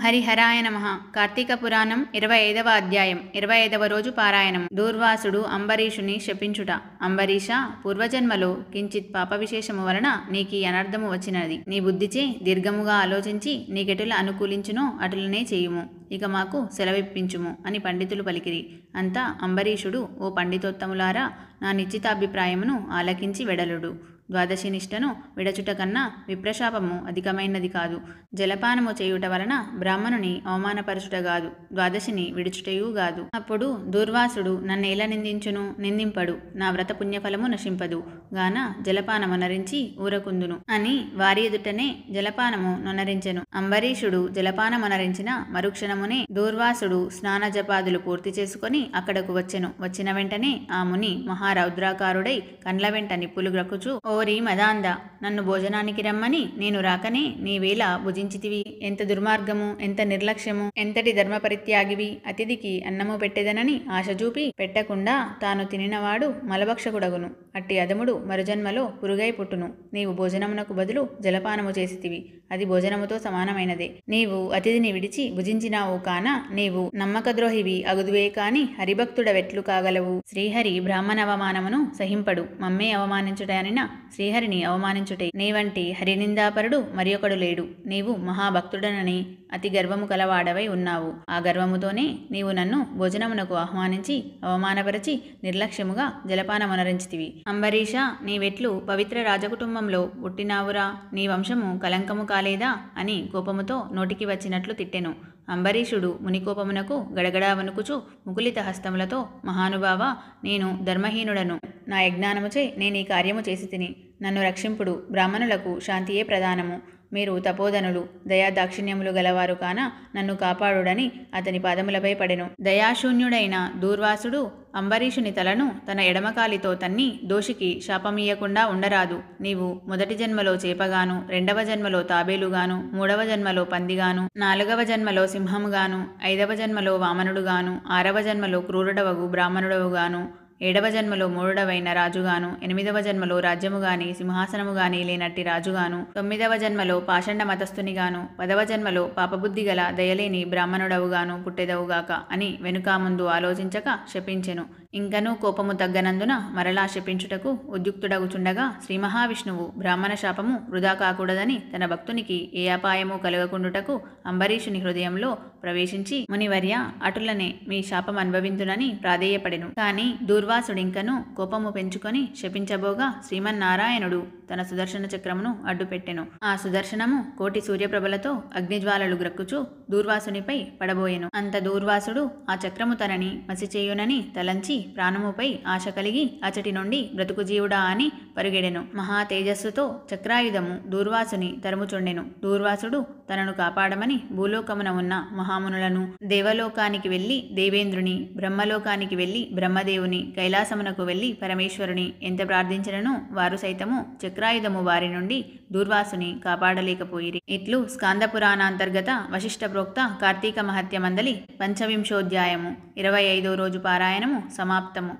హరిహరాయ నమః. కార్తీక పురాణం 25వ అధ్యాయం 25వ రోజు పారాయణం. దూర్వాసుడు అంబరీషుని శపించుట. అంబరీష, పూర్వజన్మలో కించిత్ పాప విశేషము వలన నీకీ అనర్థము వచ్చినది. నీ బుద్ధిచే దీర్ఘముగా ఆలోచించి నీకెటుల అనుకూలించునో అటులనే చేయుము. ఇక మాకు సెలవిప్పించుము అని పండితులు పలికిరి. అంతా అంబరీషుడు, ఓ పండితోత్తములారా, నా నిశ్చితాభిప్రాయమును ఆలకించి వెడలుడు. ద్వాదశి నిష్టను విడచుట కన్నా విప్రశాపము అధికమైనది కాదు. జలపానము చేయుట వలన బ్రాహ్మణుని అవమానపరచుట గాదు, ద్వాదశిని విడుచుటయూ గాదు. అప్పుడు దూర్వాసుడు నన్నేల నిందించును? నిందింపడు. నా వ్రత పుణ్యఫలము నశింపదు గాన జలపానము నరించి ఊరకుందును అని వారి ఎదుటనే జలపానము నొనరించెను. అంబరీషుడు జలపానమునరించిన మరుక్షణమునే దూర్వాసుడు స్నాన జపాదులు పూర్తి చేసుకొని అక్కడకు వచ్చెను. వచ్చిన వెంటనే ఆ ముని మహారౌద్రాకారుడై కండ్ల వెంట నిప్పులు గ్రక్కుచు, ఓరి మదాంద, నన్ను భోజనానికి రమ్మని నేను రాకనే నీవేళ భుజించితివి? ఎంత దుర్మార్గము, ఎంత నిర్లక్ష్యము, ఎంతటి ధర్మపరిత్యాగివి! అతిథికి అన్నము పెట్టెదనని ఆశ చూపి పెట్టకుండా తాను తినినవాడు మలభక్షకుడగును. అట్టి అదముడు మరుజన్మలో పురుగై పుట్టును. నీవు భోజనమునకు బదులు జలపానము చేసితివి. అది భోజనముతో సమానమైనదే. నీవు అతిథిని విడిచి భుజించినావు కాన నీవు నమ్మకద్రోహివి అగుదువే కాని హరిభక్తుడవెట్లు కాగలవు? శ్రీహరి బ్రాహ్మణ అవమానమును సహింపడు. మమ్మే అవమానించుటనిన శ్రీహరిని అవమానించుటే. నీవంటి హరినిందాపరుడు మరి ఒకడు లేడు. నీవు మహాభక్తుడనని అతి గర్వము కలవాడవై ఉన్నావు. ఆ గర్వముతోనే నీవు నన్ను భోజనమునకు ఆహ్వానించి అవమానపరచి నిర్లక్ష్యముగా జలపానమునరించితివి. అంబరీష, నీవెట్లు పవిత్ర రాజకుటుంబంలో పుట్టినావురా? నీ వంశము కలంకము కాలేదా అని కోపముతో నోటికి వచ్చినట్లు తిట్టెను. అంబరీషుడు మునికోపమునకు గడగడా వణుకుచు ముకులిత హస్తములతో, మహానుభావ, నేను ధర్మహీనుడను. నా యజ్ఞానముచే నేను ఈ కార్యము చేసి తిని. నన్ను రక్షింపుడు. బ్రాహ్మణులకు శాంతియే ప్రధానము. మీరు తపోధనులు, దయాదాక్షిణ్యములు గలవారు కాన నన్ను కాపాడుడని అతని పాదములపై పడెను. దయాశూన్యుడైన దూర్వాసుడు అంబరీషుని తలను తన ఎడమకాలితో తన్ని దోషికి శాపమీయకుండా ఉండరాదు. నీవు మొదటి జన్మలో చేపగాను, రెండవ జన్మలో తాబేలుగాను, మూడవ జన్మలో పందిగాను, నాలుగవ జన్మలో సింహముగాను, ఐదవ జన్మలో వామనుడుగాను, ఆరవ జన్మలో క్రూరుడవగు బ్రాహ్మణుడవుగాను, ఏడవ జన్మలో మూఢుడవైన రాజుగాను, ఎనిమిదవ జన్మలో రాజ్యము గాని సింహాసనము గాని లేనట్టి రాజుగాను, తొమ్మిదవ జన్మలో పాషండ మతస్థునిగాను, 10వ జన్మలో పాపబుద్ధి గల దయలేని బ్రాహ్మణుడవుగాను పుట్టెదవుగాక అని వెనుక ముందు ఆలోచించక శపించెను. ఇంకనూ కోపము తగ్గనందున మరలా శపించుటకు ఉద్యుక్తుడగుచుండగా శ్రీ మహావిష్ణువు బ్రాహ్మణ శాపము వృధా కాకూడదని తన భక్తునికి ఏ అపాయము కలగకుండుటకు అంబరీషుని హృదయంలో ప్రవేశించి, మునివర్య, అటులనే మీ శాపం అనుభవింతునని ప్రాధేయపడెను. కాని దూర్వాసుడింకను కోపము పెంచుకొని శపించబోగా శ్రీమన్నారాయణుడు తన సుదర్శన చక్రమును అడ్డుపెట్టెను. ఆ సుదర్శనము కోటి సూర్యప్రభలతో అగ్నిజ్వాలలు గ్రక్కుచు దూర్వాసునిపై పడబోయెను. అంత దూర్వాసుడు ఆ చక్రము తనని మసిచేయునని తలంచి ప్రాణముపై ఆశ కలిగి అచటి నుండి బ్రతుకు జీవుడా అని పరుగెడెను. మహా తేజస్సుతో చక్రాయుధము దూర్వాసుని తరుముచుండెను. దూర్వాసుడు తనను కాపాడమని భూలోకమున ఉన్న మహామునులను, దేవలోకానికి వెళ్లి దేవేంద్రుని, బ్రహ్మలోకానికి వెళ్లి బ్రహ్మదేవుని, కైలాసమునకు వెళ్లి పరమేశ్వరుని ఎంత ప్రార్థించినను వారు సైతము చక్రాయుధము వారి నుండి దూర్వాసుని కాపాడలేకపోయిరి. ఇట్లు స్కాంద పురాణాంతర్గత వశిష్ఠ ప్రోక్త కార్తీక మహత్యమందలి 25వ అధ్యాయము 25వ రోజు పారాయణము సమాప్తము.